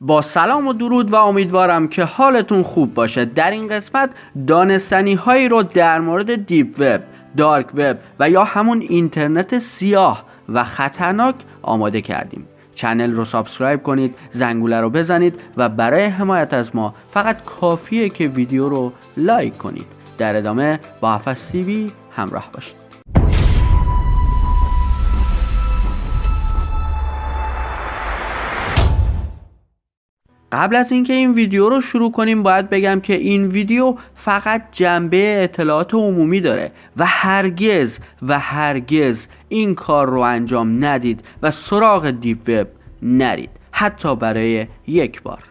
با سلام و درود و امیدوارم که حالتون خوب باشه. در این قسمت دانستنی هایی رو در مورد دیپ وب، دارک وب و یا همون اینترنت سیاه و خطرناک آماده کردیم. چنل رو سابسکرایب کنید، زنگوله رو بزنید و برای حمایت از ما فقط کافیه که ویدیو رو لایک کنید. در ادامه با هفس تیوی همراه باشید. قبل از اینکه این ویدیو رو شروع کنیم باید بگم که این ویدیو فقط جنبه اطلاعات عمومی داره و هرگز این کار رو انجام ندید و سراغ دیپ وب نرید، حتی برای یک بار.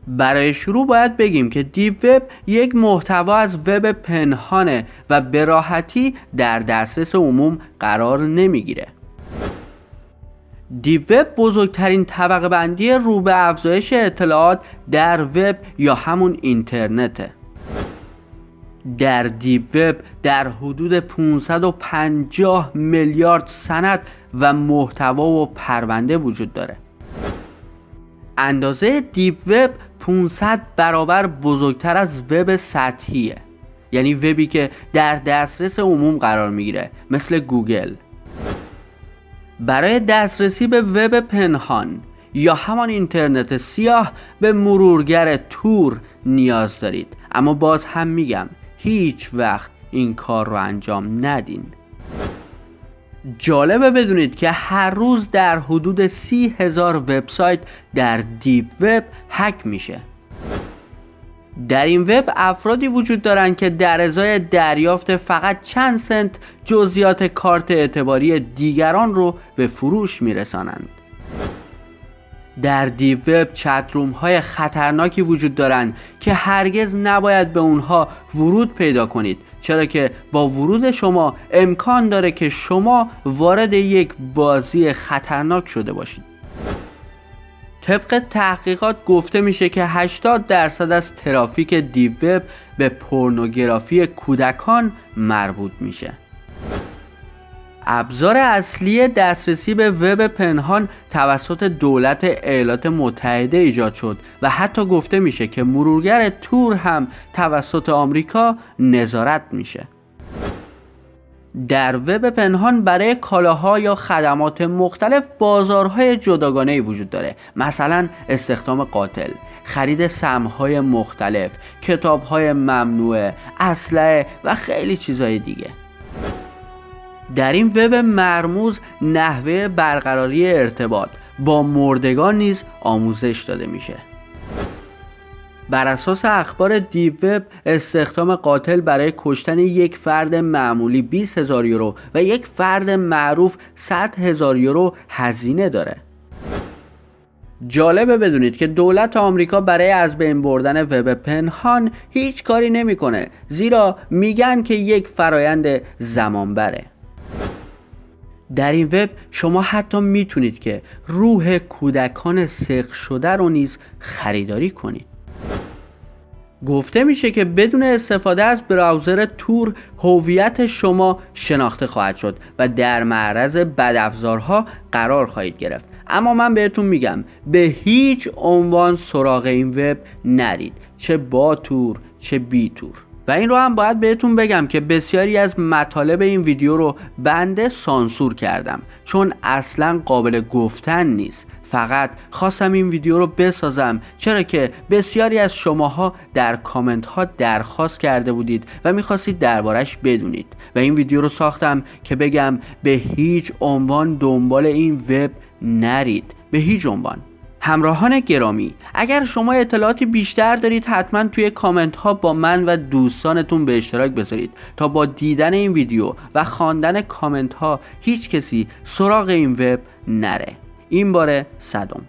برای شروع باید بگیم که دیپ وب یک محتوا از وب پنهانه و به راحتی در دسترس عموم قرار نمیگیره. دیپ وب بزرگترین طبقه بندی رو به افزایش اطلاعات در وب یا همون اینترنته. در دیپ وب در حدود 550 میلیارد سند و محتوا و پرونده وجود داره. اندازه دیپ وب 500 برابر بزرگتر از وب سطحیه، یعنی وبی که در دسترس عموم قرار میگیره مثل گوگل. برای دسترسی به وب پنهان یا همان اینترنت سیاه به مرورگر تور نیاز دارید، اما باز هم میگم هیچ وقت این کار رو انجام ندین. جالبه بدونید که هر روز در حدود 30,000 وبسایت در دیپ وب هک میشه. در این وب افرادی وجود دارن که در ازای دریافت فقط چند سنت جزئیات کارت اعتباری دیگران رو به فروش میرسانند. در دیپ وب چتروم های خطرناکی وجود دارن که هرگز نباید به اونها ورود پیدا کنید، چرا که با ورود شما امکان داره که شما وارد یک بازی خطرناک شده باشید. طبق تحقیقات گفته میشه که 80% از ترافیک دیپ وب به پورنوگرافی کودکان مربوط میشه. ابزار اصلی دسترسی به وب پنهان توسط دولت ایالات متحده ایجاد شد و حتی گفته میشه که مرورگر تور هم توسط آمریکا نظارت میشه. در وب پنهان برای کالاها یا خدمات مختلف بازارهای جداگانه‌ای وجود داره، مثلا استخدام قاتل، خرید سهم‌های مختلف، کتاب‌های ممنوعه، اسلحه و خیلی چیزهای دیگه. در این وب مرموز نحوه برقراری ارتباط با مردگان نیز آموزش داده میشه. بر اساس اخبار دیپ وب استخدام قاتل برای کشتن یک فرد معمولی 20,000 یورو و یک فرد معروف 100,000 یورو هزینه داره. جالبه بدونید که دولت آمریکا برای از بین بردن وب پنهان هیچ کاری نمیکنه، زیرا میگن که یک فرایند زمان بره. در این وب شما حتی میتونید که روح کودکان سرق شده رو نیز خریداری کنید. گفته میشه که بدون استفاده از براوزر تور هویت شما شناخته خواهد شد و در معرض بدافزارها قرار خواهید گرفت. اما من بهتون میگم به هیچ عنوان سراغ این وب نرید، چه با تور چه بی تور. و این رو هم باید بهتون بگم که بسیاری از مطالب این ویدیو رو بنده سانسور کردم، چون اصلا قابل گفتن نیست. فقط خواستم این ویدیو رو بسازم، چرا که بسیاری از شماها در کامنت ها درخواست کرده بودید و میخواستید دربارش بدونید و این ویدیو رو ساختم که بگم به هیچ عنوان دنبال این وب نرید، به هیچ عنوان. همراهان گرامی، اگر شما اطلاعاتی بیشتر دارید حتما توی کامنت ها با من و دوستانتون به اشتراک بذارید تا با دیدن این ویدیو و خواندن کامنت ها هیچ کسی سراغ این وب نره. این بار صدم.